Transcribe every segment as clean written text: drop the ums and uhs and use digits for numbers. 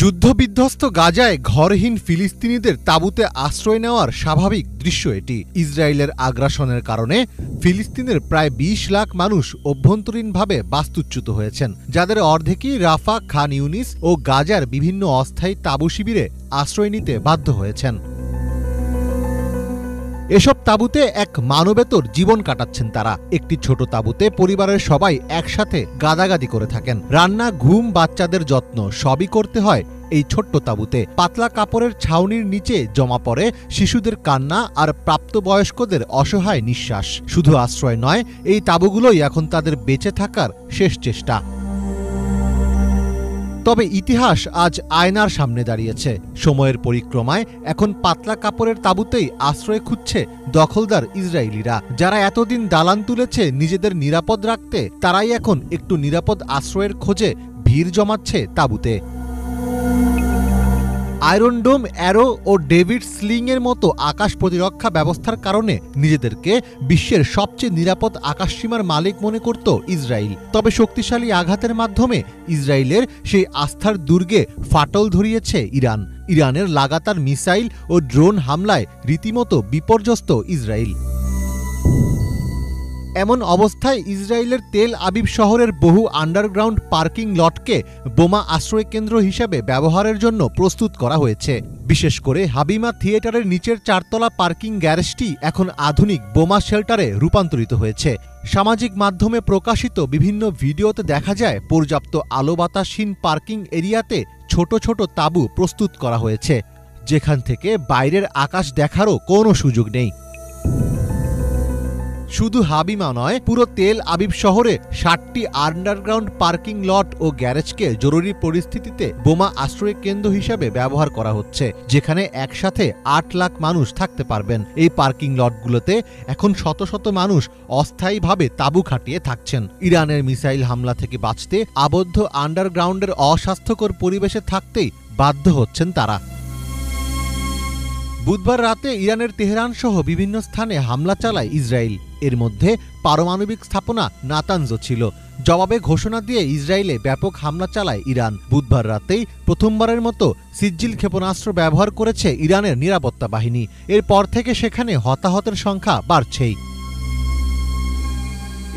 যুদ্ধবিধ্বস্ত গাজায় ঘরহীন ফিলিস্তিনিদের তাঁবুতে আশ্রয় নেওয়ার স্বাভাবিক দৃশ্য এটি। ইসরায়েলের আগ্রাসনের কারণে ফিলিস্তিনের প্রায় ২০ লাখ মানুষ অভ্যন্তরীণভাবে বাস্তুচ্যুত হয়েছেন, যাদের অর্ধেকই রাফা, খান ইউনিস ও গাজার বিভিন্ন অস্থায়ী তাঁবু শিবিরে আশ্রয় নিতে বাধ্য হয়েছেন। এসব তাঁবুতে এক মানবেতর জীবন কাটাচ্ছেন তারা। একটি ছোট তাঁবুতে পরিবারের সবাই একসাথে গাদাগাদি করে থাকেন। রান্না, ঘুম, বাচ্চাদের যত্ন সবই করতে হয় এই ছোট্ট তাঁবুতে। পাতলা কাপড়ের ছাউনির নিচে জমা পড়ে শিশুদের কান্না আর প্রাপ্তবয়স্কদের অসহায় নিঃশ্বাস। শুধু আশ্রয় নয়, এই তাঁবুগুলোই এখন তাদের বেঁচে থাকার শেষ চেষ্টা। তবে ইতিহাস আজ আয়নার সামনে দাঁড়িয়েছে। সময়ের পরিক্রমায় এখন পাতলা কাপড়ের তাঁবুতেই আশ্রয় খুঁজছে দখলদার ইসরায়েলিরা। যারা এতদিন দালান তুলেছে নিজেদের নিরাপদ রাখতে, তারাই এখন একটু নিরাপদ আশ্রয়ের খোঁজে ভিড় জমাচ্ছে তাঁবুতে। আয়রন ডোম, অ্যারো ও ডেভিড স্লিংয়ের মতো আকাশ প্রতিরক্ষা ব্যবস্থার কারণে নিজেদেরকে বিশ্বের সবচেয়ে নিরাপদ আকাশসীমার মালিক মনে করত ইসরায়েল। তবে শক্তিশালী আঘাতের মাধ্যমে ইসরায়েলের সেই আস্থার দুর্গে ফাটল ধরিয়েছে ইরান। ইরানের লাগাতার মিসাইল ও ড্রোন হামলায় রীতিমতো বিপর্যস্ত ইসরায়েল। এমন অবস্থায় ইসরায়েলের তেল আবিব শহরের বহু আন্ডারগ্রাউন্ড পার্কিং লটকে বোমা আশ্রয়কেন্দ্র হিসেবে ব্যবহারের জন্য প্রস্তুত করা হয়েছে। বিশেষ করে হাবিমা থিয়েটারের নিচের 4তলা পার্কিং গ্যারেজটি এখন আধুনিক বোমা শেল্টারে রূপান্তরিত হয়েছে। সামাজিক মাধ্যমে প্রকাশিত বিভিন্ন ভিডিওতে দেখা যায় পর্যাপ্ত আলো বাতাসহীন পার্কিং এরিয়াতে ছোট ছোট তাঁবু প্রস্তুত করা হয়েছে, যেখান থেকে বাইরের আকাশ দেখারও কোনো সুযোগ নেই। শুধু হাবিমা নয়, পুরো তেল আবিব শহরে 60টি আন্ডারগ্রাউন্ড পার্কিং লট ও গ্যারেজকে জরুরি পরিস্থিতিতে বোমা আশ্রয় কেন্দ্র হিসেবে ব্যবহার করা হচ্ছে, যেখানে একসাথে 8 লাখ মানুষ থাকতে পারবেন। এই পার্কিং লটগুলোতে এখন শত শত মানুষ অস্থায়ীভাবে তাঁবু খাটিয়ে থাকছেন। ইরানের মিসাইল হামলা থেকে বাঁচতে আবদ্ধ আন্ডারগ্রাউন্ডের অস্বাস্থ্যকর পরিবেশে থাকতেই বাধ্য হচ্ছেন তারা। বুধবার রাতে ইরানের তেহরান সহ বিভিন্ন স্থানে হামলা চালায় ইসরায়েল। এর মধ্যে পারমাণবিক স্থাপনা নাতানজও ছিল। জবাবে ঘোষণা দিয়ে ইসরায়েলে ব্যাপক হামলা চালায় ইরান। বুধবার রাতেই প্রথমবারের মতো সিজ্জিল ক্ষেপণাস্ত্র ব্যবহার করেছে ইরানের নিরাপত্তা বাহিনী। এরপর থেকে সেখানে হতাহতের সংখ্যা বাড়ছেই।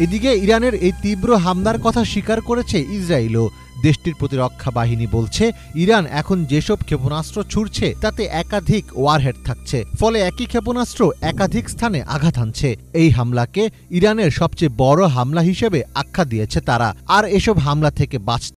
এদিকে ইরানের এই তীব্র হামলার কথা স্বীকার করেছে ইসরায়েলও। দেশটির প্রতিরক্ষা বাহিনী বলছে, ইরান এখন যেসব ক্ষেপণাস্ত্র ছুড়ছে তাতে একাধিক ওয়ারহেড থাকছে, ফলে একই ক্ষেপণাস্ত্র একাধিক স্থানে আঘাত হানছে। এই হামলাকে ইরানের সবচেয়ে বড় হামলা হিসেবে আখ্যা দিয়েছে তারা। আর এসব হামলা থেকে বাঁচতে